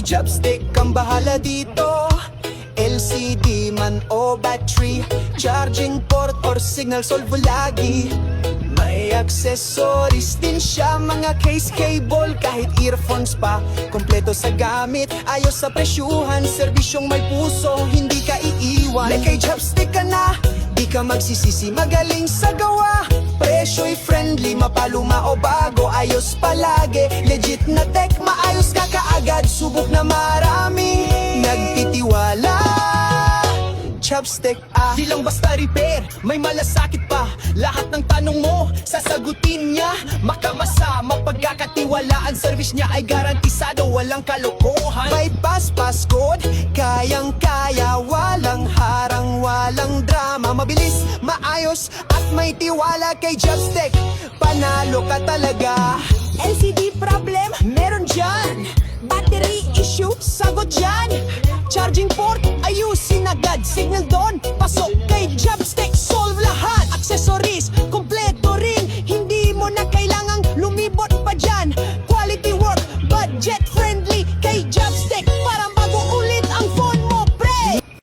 Chopstick ang bahala dito. LCD man o battery, charging port or signal solve lagi. May accessories din siya, mga case, cable, kahit earphones pa. Kompleto sa gamit, ayos sa presyuhan, serbisyong may puso, hindi ka iiwan. May kay Chopstick ka na, di ka magsisisi, magaling sa gawa. Presyo'y friendly, mapaluma o bago, ayos palagi. Legit na tech, maayos ka kaagad, subok na marami nagtitiwala. Chopstick, di lang basta repair, may malasakit pa. Lahat ng tanong mo, sasagutin niya. Makamasa, mapagkakatiwalaan, service niya ay garantisado, walang kalokohan. May pass code, kayang-kaya, walang harang, walang drama. Mabilis, maayos, at may tiwala kay Chopstick. Panalo ka talaga. LCD problem, meron dyan. Battery issue, sagot dyan. Charging port, ayusin agad. Signal doon, pasok kay Chopstick.